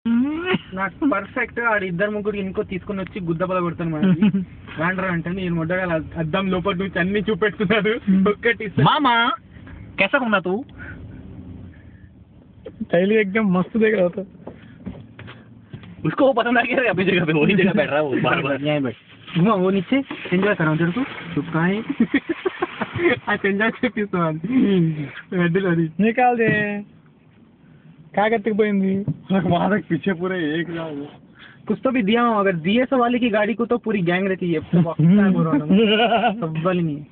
నాకు పర్ఫెక్ట్ ఆడ ఇద్దరు ముగ్గురు ఇంకో తీసుకుని వచ్చి గుద్దబల కొడతాను మనకి వాండర్ అంటే నేను మొట్టగా అద్దం లోపల నుంచి అన్ని చూపెడుతున్నాడు ఒక్కటి मामा कैसा घूमना तू पहले एकदम मस्त देख रहा था उसको वो पसंद आ गया अपनी जगह पे वही जगह बैठ रहा है वो बार बार न्याय बैठ घुमा वो नीचे एंजॉय करा उधर को चुप कहाँ है आज एंजॉय से पीस तो निकाल दे क्या करते पोయింది वहाँ तक पीछे पूरे एक कुछ तो भी दिया हूँ अगर दिए सो वाले की गाड़ी को तो पूरी गैंग रहती है सब वाली नहीं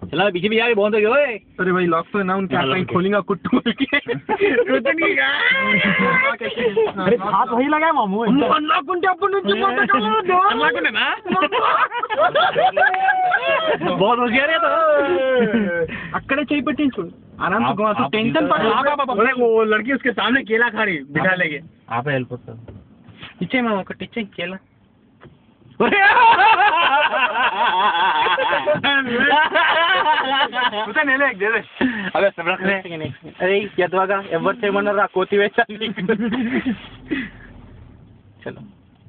चला पीछे भी आगे बहुत हो गया ओए अरे भाई लॉक तो है ना उनके हाथ में खोलेगा कुट खोल के अरे हाथ वही लगाए मामू अनलॉक ఉంటే అప్పుడు నుంచి अनलॉक है ना बहुत होशियार है तो అక్కడే చేయి పెట్టించు आराम से घुमा तू टेंशन पड़ वो लड़की उसके सामने केला खा रही बिठा लेके आप हेल्प कर ఇచ్చే మామ ఒకటి ఇచ్చే కేలా अबे सब रख ले अरे यदवागा ఎవరు చేయమన్నారా కోతి వేచాలి चलो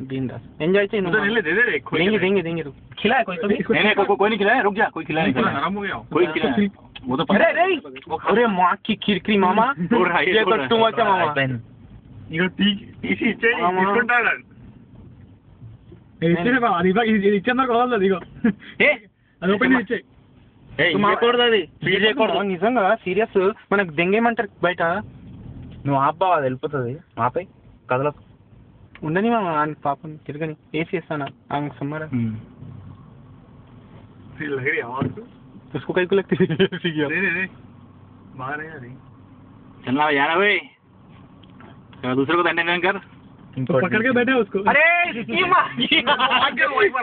बिंदास एंजॉय चाहिए उधर ले दे दे देंगे देंगे देंगे रुक खिलाया कोई तो भी नहीं नहीं कोई नहीं खिलाया रुक जा कोई खिलाया नहीं आराम हो गया कोई खिलाया वो तो अरे अरे अरे माँ की खिरखिरी मामा ये तो टू मच है मामा इको తీసి ఇచ్చే తీసుకుంటాడు ఇచ్చే బా అది బా ఇచ్చేందుకు కావాలి అదిగో ఏ అది ఓపెన్ ఇచ్చే నిజంగా సీరియస్ మనకు దెంగేమంటారు బయట నువ్వు ఆపవా అది వెళ్ళిపోతుంది ఆపే కదలకు ఉండని మామ పాపం తిరగని ఏసీ వేస్తాను ఆమె సమ్మర लग रही आवाज उसको कहीं को लगती है नहीं बाहर है यार चलना जाना भाई दूसरे को धन्यवाद कर तो पकड़ के बैठे उसको अरे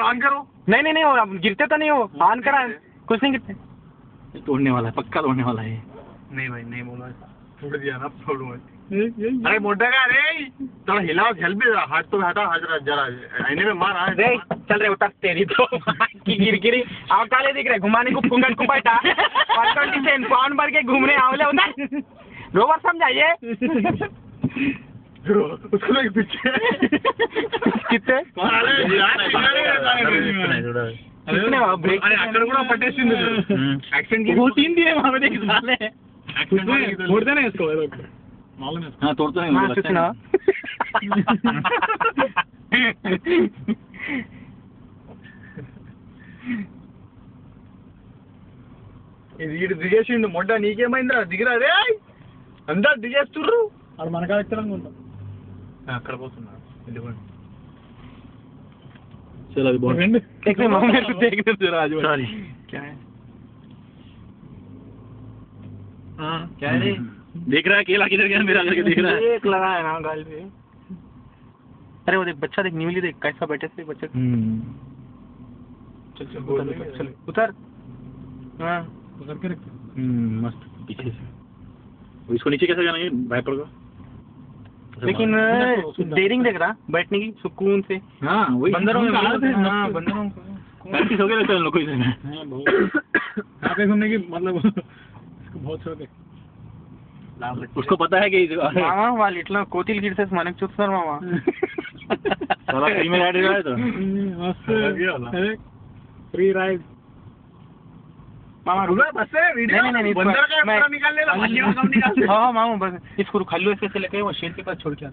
ऑन करो नहीं नहीं नहीं हो गिरते तो नहीं हो ऑन करा कुछ नहीं गिरते तोड़ने वाला है पक्का तोड़ने वाला है नहीं भाई नहीं बोला तोड़ दिया ना तोड़ूंगा अरे मोटा का रे थोड़ा हिलाओ हेल्प भी हाथ तो हटा हाथ जरा आईने में मार रे चल रहे उतर तेरी तो की गिरगिरी आप काले दिख रहे घुमाने को फुंगट को बैठा 120 से पाउंड भर के घूमने आवले उधर रोवर समझाइए उसको लगे पीछे कितने अरे अక్కడ కూడా పట్టేసింది యాక్షన్ కి పోతుంది మామదే సాలే తోడతానే इसको हां तोड़ता नहीं हां చూసినా ఇది దిగేసిండు మొడ్డ నీకేమైందిరా దిగిరా రే అందరూ దిగేస్తుర్రు అది మనకా ఎక్కడనుకుంటా అక్కడ పోతున్నా ఇదిగోండి चलो अभी बहुत एक मिनट मामा मेरे को देखने दे रहा आज सॉरी क्या है हाँ क्या है देख रहा है केला किधर गया मेरा करके देख रहा है एक लगा है ना गाल पे अरे वो देख बच्चा देख न्यूली देख कैसा बैठे थे बच्चे चल चल चल उतर हाँ उधर के रख मस्त पीछे से इसको नीचे कैसे जाना है वाइपर को लेकिन डेयरिंग देख रहा बैठने की सुकून से हाँ वही बंदरों में हाँ बंदरों प्रैक्टिस हो गया लगता है लोगों को इसमें हां बहुत यहां पे घूमने की मतलब इसको बहुत शौक है उसको पता है कि मामा వాళ్ళు ఇట్లా కోతిలు గిడిసేసి మనకు చూస్తున్నారు మామ साला फ्री में राइड रहा है तो मस्त अरे फ्री राइड मामा रुक बस है वीडियो नहीं नहीं बंदर का पूरा निकाल ले ला भाजी का कम निकाल हाँ मामा बस इसको खाली ऐसे लेके वो शेर के पास छोड़ के